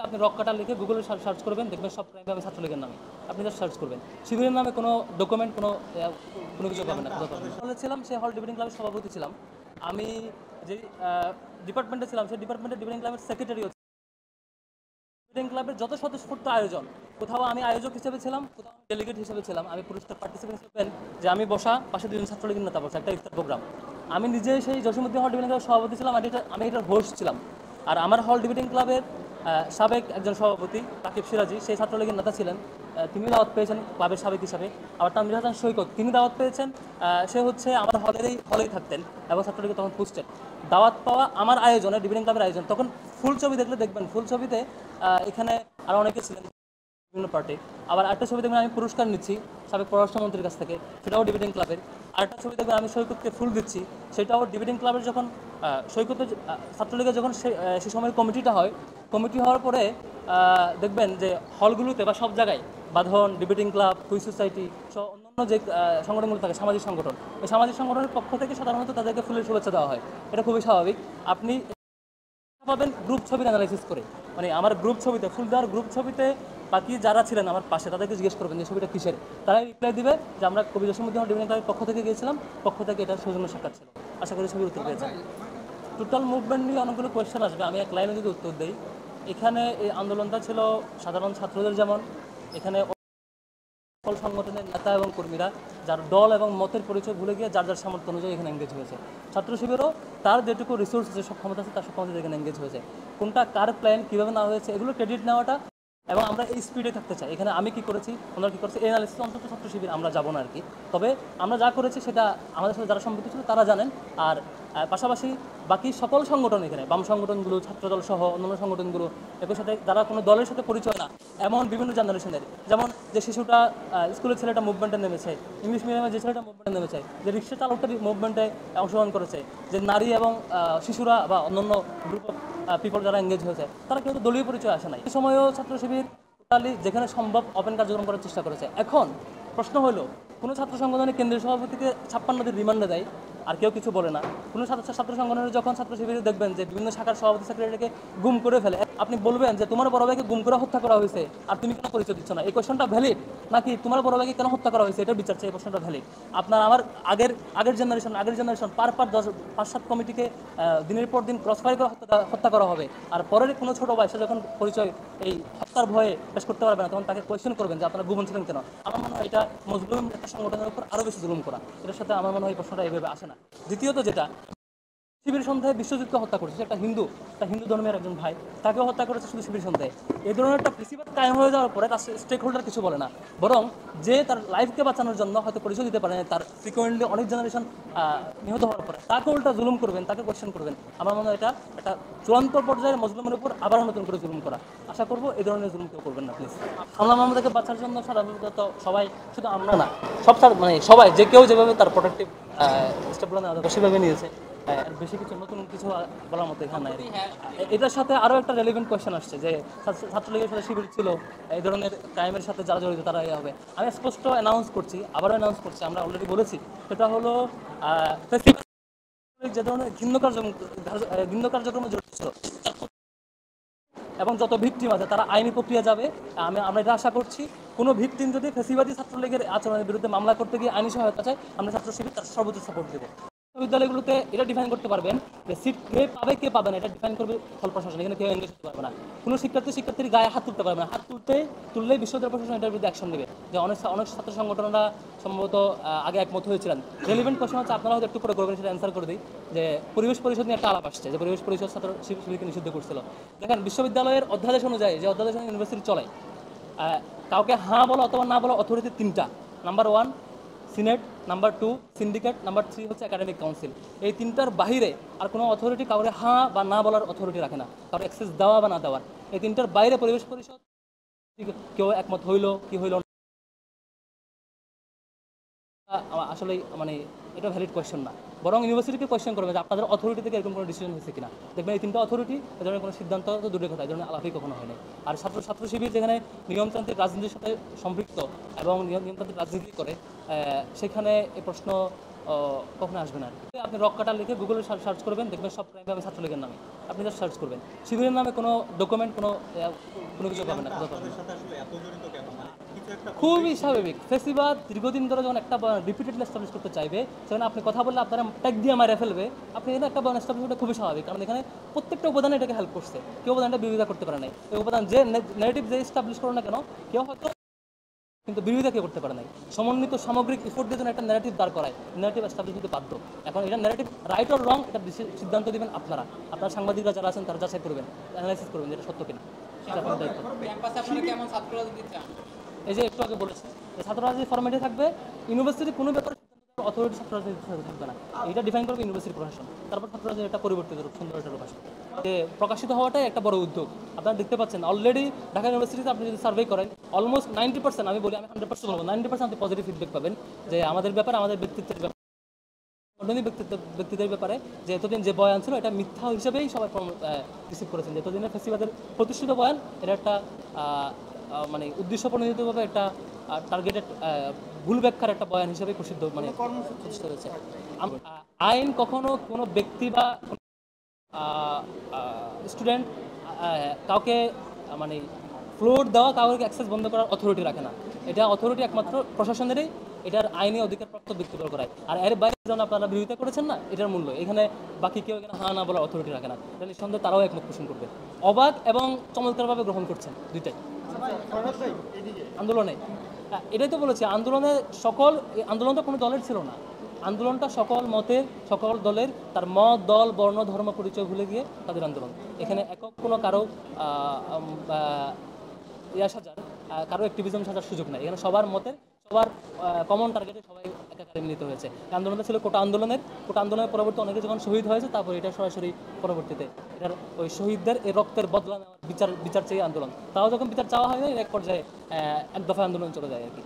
আপনি রক কাটা লিখে গুগলে সার্চ করবেন, দেখবেন সব ক্রাইমে আমি ছাত্রলীগের নামে। আপনি জাস্ট সার্চ করবেন, শিবিরের নামে কোনো ডকুমেন্ট, কোনো কিছু পাবেন না। হলে ছিলাম, সে হল ডিবেটিং ক্লাবের সভাপতি ছিলাম। আমি যে ডিপার্টমেন্টে ছিলাম, সেই ডিপার্টমেন্টের ডিবেটিং ক্লাবের সেক্রেটারিও। ডিবেটিং ক্লাবের যত স্বতঃস্ফূর্ত আয়োজন, কোথাও আমি আয়োজক হিসেবে ছিলাম, কোথাও ডেলিগেট হিসেবে ছিলাম। আমি পুরস্কার পার্টিসিপেন্ট হিসেবে যে আমি বসা, পাশে দুজন ছাত্রলীগের নেতা বসা, একটা ইফতার প্রোগ্রাম। আমি নিজে সেই জসীমউদ্দিন হল ডিবেটিং ক্লাবের সভাপতি ছিলাম, আমি এটার হোস্ট ছিলাম। আর আমার হল ডিবেটিং ক্লাবের সাবেক একজন সভাপতি রাকিব সিরাজি, সেই ছাত্রলীগের নেতা ছিলেন, তিনি দাওয়াত পেয়েছেন ক্লাবের সাবেক হিসাবে। আবার তানভীর হাসান সৈকত, তিনি দাওয়াত পেয়েছেন, সে হচ্ছে আমার হলেই থাকতেন এবং ছাত্রলীগে তখন খুঁজতেন। দাওয়াত পাওয়া আমার আয়োজনে, ডিবেটিং ক্লাবের আয়োজন, তখন ফুল ছবি দেখলে দেখবেন, ফুল ছবিতে এখানে আরও অনেকে ছিলেন বিভিন্ন পার্টি। আবার আরেকটা ছবি দেখবেন আমি পুরস্কার নিচ্ছি সাবেক পররাষ্ট্রমন্ত্রীর কাছ থেকে, সেটাও ডিবেটিং ক্লাবের। আরেকটা ছবি দেখবেন আমি সৈকতকে ফুল দিচ্ছি, সেটাও ডিবেটিং ক্লাবের। যখন সৈকতের ছাত্রলীগের যখন সে সময়ের কমিটিটা হয়, কমিটি হওয়ার পরে দেখবেন যে হলগুলোতে বা সব জায়গায় বাঁধন, ডিবেটিং ক্লাব, কুইজ সোসাইটি সহ অন্যান্য যে সংগঠনগুলো থাকে, সামাজিক সংগঠন, এই সামাজিক সংগঠনের পক্ষ থেকে সাধারণত তাদেরকে ফুলের শুভেচ্ছা দেওয়া হয়। এটা খুবই স্বাভাবিক। আপনি পাবেন গ্রুপ ছবির অ্যানালাইসিস করে, মানে আমার গ্রুপ ছবিতে, ফুল দেওয়ার গ্রুপ ছবিতে বাকি যারা ছিলেন আমার পাশে, তাদেরকে জিজ্ঞেস করবেন যে ছবিটা কিসের, তারাই রিপ্লাই দিবে যে আমরা কবি জসীমউদ্দিন হল ডিবেটিং ক্লাবের পক্ষ থেকে গিয়েছিলাম, পক্ষ থেকে এটা সৌজন্য সাক্ষাৎ ছিল। আশা করি ছবির উত্তর পেয়েছেন। টোটাল মুভমেন্ট নিয়ে অনেকগুলো কোয়েশ্চেন আসবে, আমি এক লাইনে যদি উত্তর দিই। এখানে এই আন্দোলনটা ছিল সাধারণ ছাত্রদের যেমন, এখানে সকল সংগঠনের নেতা এবং কর্মীরা যার দল এবং মতের পরিচয় ভুলে গিয়ে যার যার সামর্থ্য অনুযায়ী এখানে এঙ্গেজ হয়েছে। ছাত্র শিবিরও তার যেটুকু রিসোর্স আছে, সক্ষমতা আছে, তার সক্ষমতা এখানে এঙ্গেজ হয়েছে। কোনটা কার প্ল্যান, কীভাবে না হয়েছে, এগুলো ক্রেডিট নেওয়াটা, এবং আমরা এই স্পিডে থাকতে চাই। এখানে আমি কী করেছি, ওনারা কী করেছে, এই অ্যানালিসিস অন্তত ছাত্র শিবির আমরা যাবো না আর কি। তবে আমরা যা করেছি সেটা আমাদের সাথে যারা সম্পৃক্ত ছিল তারা জানেন। আর পাশাপাশি বাকি সকল সংগঠন, এখানে বাম সংগঠনগুলো, ছাত্রদল সহ অন্যান্য সংগঠনগুলো, একই সাথে যারা কোনো দলের সাথে পরিচয় না এমন বিভিন্ন জেনারেশনের, যেমন যে শিশুটা স্কুলের ছেলেটা মুভমেন্টে নেমেছে, ইংলিশ মিডিয়ামের যে ছেলেটা মুভমেন্টে নেমেছে, যে রিক্সা চালকটা মুভমেন্টে অংশগ্রহণ করেছে, যে নারী এবং শিশুরা বা অন্যান্য গ্রুপ অফ পিপল যারা এঙ্গেজ হয়েছে, তারা কিন্তু দলীয় পরিচয় আসে নাই। এই সময়ও ছাত্র শিবির টোটালি যেখানে সম্ভব ওপেন কার্যক্রম করার চেষ্টা করেছে। এখন প্রশ্ন হলো, কোনো ছাত্র সংগঠনের কেন্দ্রীয় সভাপতিকে 56 দিন রিমান্ডে দেয় আর কেউ কিছু বলে না। কোনো ছাত্র সংগঠনের যখন ছাত্র শিবিরে দেখবেন যে বিভিন্ন শাখার সভাপতি সেক্রেটারিকে গুম করে ফেলে, আপনি বলবেন যে তোমার বড় ভাইকে গুম করে হত্যা করা হয়েছে আর তুমি কেন পরিচয় দিচ্ছ না? এই কোয়েশনটা ভ্যালিড নাকি তোমার বড় ভাইকে কেন হত্যা করা হয়েছে এটা বিচার চাই? এই প্রশ্নটা ভ্যালিড। আপনার আমার আগের জেনারেশন পার 5-7 কমিটিকে দিনের পর দিন ক্রস ফায়ার করে হত্যা করা হবে, আর পরের কোনো ছোটো ভাই সে যখন পরিচয় এই হত্যার ভয়ে পেশ করতে পারবে না, তখন তাকে কোয়েশ্চেন করবেন যে আপনারা গোপন ছিলেন কেন? আমার মনে হয় এটা মজলুম একটা সংগঠনের উপর আরও বেশি জুলুম করা। এটার সাথে আমার মনে হয় এই প্রশ্নটা এভাবে আসে না। দ্বিতীয়ত যেটা, শিবির সন্ধ্যায় বিশ্বজিৎকে হত্যা করেছে, একটা হিন্দু ধর্মের একজন ভাই, তাকেও হত্যা করেছে শুধু শিবির সন্ধ্যায়। এই ধরনের একটা প্রিন্সিপাল কায়েম হয়ে যাওয়ার পরে তার স্টেক হোল্ডার কিছু বলে না, বরং যে তার লাইফকে বাঁচানোর জন্য হয়তো পরিচয় দিতে পারে না, তার ফ্রিকোয়েন্টলি অনেক জেনারেশন নিহত হওয়ার পরে তাকে উল্টা জুলুম করবেন, তাকে কোয়েশ্চেন করবেন। আমার মনে হয় এটা একটা চূড়ান্ত পর্যায়ে মজলুমের উপর আবার নতুন করে জুলুম করা। আশা করবো এই ধরনের জুলুম কেউ করবেন না প্লিজ। হামলা মামলাকে বাঁচার জন্য সাধারণত সবাই, শুধু আমরা না, মানে সবাই, যে কেউ যেভাবে তার প্রোটেক্টিভ স্টেপগুলো নেওয়া দরকার সেভাবে নিয়েছে। বেশি কিছু নতুন কিছু বলার মতো এখানে নাই। এটার সাথে আরও একটা রেলিভেন্ট কোয়েশ্চেন আসছে যে ছাত্রলীগের সাথে শিবির ছিল, এই ধরনের ক্রাইমের সাথে যারা জড়িত তারা হবে। আমি স্পষ্ট অ্যানাউন্স করছি, আবারও অ্যানাউন্স করছি, আমরা অলরেডি বলেছি, সেটা হলো যে ধরনের ঘৃণ্য কার্যক্রমে জড়িত ছিল এবং যত ভিকটিম আছে তারা আইনি প্রক্রিয়া যাবে। আমরা এটা আশা করছি। কোনো ভিকটিম যদি ফেসিবাদী ছাত্রলীগের আচরণের বিরুদ্ধে মামলা করতে গিয়ে আইনি সহায়তা চায়, আমরা ছাত্র শিবির তার সর্বোচ্চ সাপোর্ট দেবো। বিশ্ববিদ্যালয়গুলোতে এটা ডিফাইন করতে পারবেন যে সিট কে পাবে কে পাবে না, এটা ডিফাইন করবে ফল প্রশাসন। এখানে কেউ এনগেজ করতে পারবে না, কোনো শিক্ষার্থীর গায়ে হাত তুলতে পারবে না। হাত তুললেই বিশ্ববিদ্যালয় প্রশাসন এটার বিরুদ্ধে অ্যাকশন নেবে। যে অনেক ছাত্র সংগঠনরা সম্ভবত আগে একমত হয়েছিলেন। রেলিভেন্ট কোয়েশ্চন হচ্ছে, আপনারা হয়তো একটু করে করবেন, সেটা অ্যান্সার করে দিই। যে পরিবেশ পরিষদ নিয়ে একটা আলাপ আসছে, যে পরিবেশ পরিষদ ছাত্র শিবিরকে নিষিদ্ধ করছিল। দেখেন, বিশ্ববিদ্যালয়ের অধ্যাদেশ অনুযায়ী, যে অধ্যাদেশ ইউনিভার্সিটি চলে, কাউকে হ্যাঁ বলো অথবা না বলো অথরিটি তিনটা। Number 1 senate, number 2 syndicate, number 3 হচ্ছে একাডেমিক কাউন্সিল। এই তিনটার বাইরে আর কোনো অথরিটি কাউকে হ্যাঁ বা না বলার অথরিটি রাখে না, কারো অ্যাক্সেস দেওয়া বা না দেওয়ার। এই তিনটার বাইরে পরিবেশ পরিষদ কেউ একমত হইলো কি হইল আসলে মানে এটা ভ্যালিড কোয়েশ্চেন না, বরং ইউনিভার্সিটিকে কোয়েশ্চেন করবে যে আপনাদের অথরিটি থেকে এরকম কোনো ডিসিশন হয়েছে কিনা। দেখবেন এই তিনটা অথরিটি এ ধরনের কোনো সিদ্ধান্ত তো দূরের কথা, এই ধরনের আলাপই কখনো হয়নি। আর ছাত্র শিবির যেখানে নিয়মতান্ত্রিক রাজনীতির সাথে সম্পৃক্ত এবং নিয়মতান্ত্রিক রাজনীতি করে, সেখানে এই প্রশ্ন কখনো আসবে না আর কি। আপনি রক কাটা লিখে গুগলে সার্চ করবেন, দেখবেন সব ক্রাইম পাবেন ছাত্রলীগের নামে। আপনি জাস্ট সার্চ করবেন, শিবিরের নামে কোনো ডকুমেন্ট, কোনো কিছু পাবেন না। খুবই স্বাভাবিক। ফেসিবাদ দীর্ঘদিন ধরে যখন একটা রিপিটেডলি এস্টাবলিশ করতে চাইবে, সেখানে আপনি কথা বললে আপনারা ট্যাগ দিয়ে মারা ফেলবে। আপনি এখানে একটা বয়ান এস্টাবলিশ করতে খুবই স্বাভাবিক, কারণ এখানে প্রত্যেকটা উপাদান এটাকে হেল্প করছে। কেউ উপাদানটা বিরোধিতা করতে পারে নাই। এই উপাদান যে নেগেটিভ যে এস্টাবলিশ করো না কেন, কেউ হয়তো কিন্তু বিরোধিতা কেউ করতে পারে নাই। সমন্বিত সামগ্রিক ইফোর্ট দিয়ে একটা ন্যারেটিভ দাঁড় করায়, ন্যারেটিভ এস্টাবলিশ করতে বাধ্য। এখন এটা ন্যারেটিভ রাইট অর রং, এটা সিদ্ধান্ত দিবেন আপনারা। আপনারা সাংবাদিকরা যারা আছেন তারা যাচাই করবেন, অ্যানালাইসিস করবেন যে এটা সত্য কিনা। এই যে একটু আগে বলেছি যে ছাত্র রাজনীতি ফরম্যাটে থাকবে, ইউনিভার্সিটি কোনো ব্যাপারে অথরিটি ছাত্র রাজনীতি থাকবে না, এটা ডিফাইন করবে ইউনিভার্সিটি প্রশাসন। তারপর ছাত্র রাজনীতি একটা পরিবর্তিত রূপ, সুন্দর একটা রূপ আসবে। যে প্রকাশিত হওয়াটাই একটা বড় উদ্যোগ। আপনারা দেখতে পাচ্ছেন অলরেডি ঢাকা ইউনিভার্সিটিতে আপনি যদি সার্ভে করেন, অলমোস্ট 90%, আমি বলি, আমি 100% বলবো, 90% আপনি পজিটিভ ফিডব্যাক পাবেন যে আমাদের ব্যাপারে, আমাদের ব্যক্তিত্বের ব্যাপারে, ব্যক্তিদের ব্যাপারে, যে এতদিন যে বয়ান ছিল এটা মিথ্যা হিসেবেই সবাই রিসিভ করেছেন। যে এতদিনের ফেসিবাদের প্রতিষ্ঠিত বয়ান, এটা একটা মানে উদ্দেশ্য প্রণোদিতভাবে একটা টার্গেটেড ভুল ব্যাখ্যার একটা বয়ান হিসেবে প্রসিদ্ধ, মানে প্রতিষ্ঠিত হয়েছে। আইন কখনো কোনো ব্যক্তি বা স্টুডেন্ট কাউকে মানে ফ্লোর দেওয়া, কাউকে অ্যাক্সেস বন্ধ করার অথরিটি রাখে না। এটা অথরিটি একমাত্র প্রশাসনেরই, এটার আইনি অধিকারপ্রাপ্ত ব্যক্তিদের করায়। আর এর বাইরে যেন আপনারা বিরোধিতা করেছেন না, এটার মূল্য এখানে বাকি কেউ এখানে হা না বলার অথরিটি রাখে না। এটা নিঃসন্দেহে তারাও একমত পোষণ করবে, অবাক এবং চমৎকারভাবে গ্রহণ করছেন দুইটাই আন্দোলনে। এটাই তো বলেছি, আন্দোলনটা কোনো দলের ছিল না। আন্দোলনটা সকল মতের, সকল দলের, তার মত, দল, বর্ণ, ধর্ম পরিচয় ভুলে গিয়ে তাদের আন্দোলন। এখানে একক কোনো কারো সাজার, কারো অ্যাক্টিভিজম সাজার সুযোগ নাই। এখানে সবার মতের, সবার কমন টার্গেটে সবাই একাকারে মিলিত হয়েছে। আন্দোলনটা ছিল কোটা আন্দোলনের পরবর্তী অনেকে যখন শহীদ হয়েছে, তারপর এটা সরাসরি পরবর্তীতে এটার ওই শহীদদের এই রক্তের বদলা নেওয়ার বিচার চেয়ে আন্দোলন। তাও যখন বিচার চাওয়া হয় না, এক পর্যায়ে এক দফা আন্দোলন চলে যায় আর কি।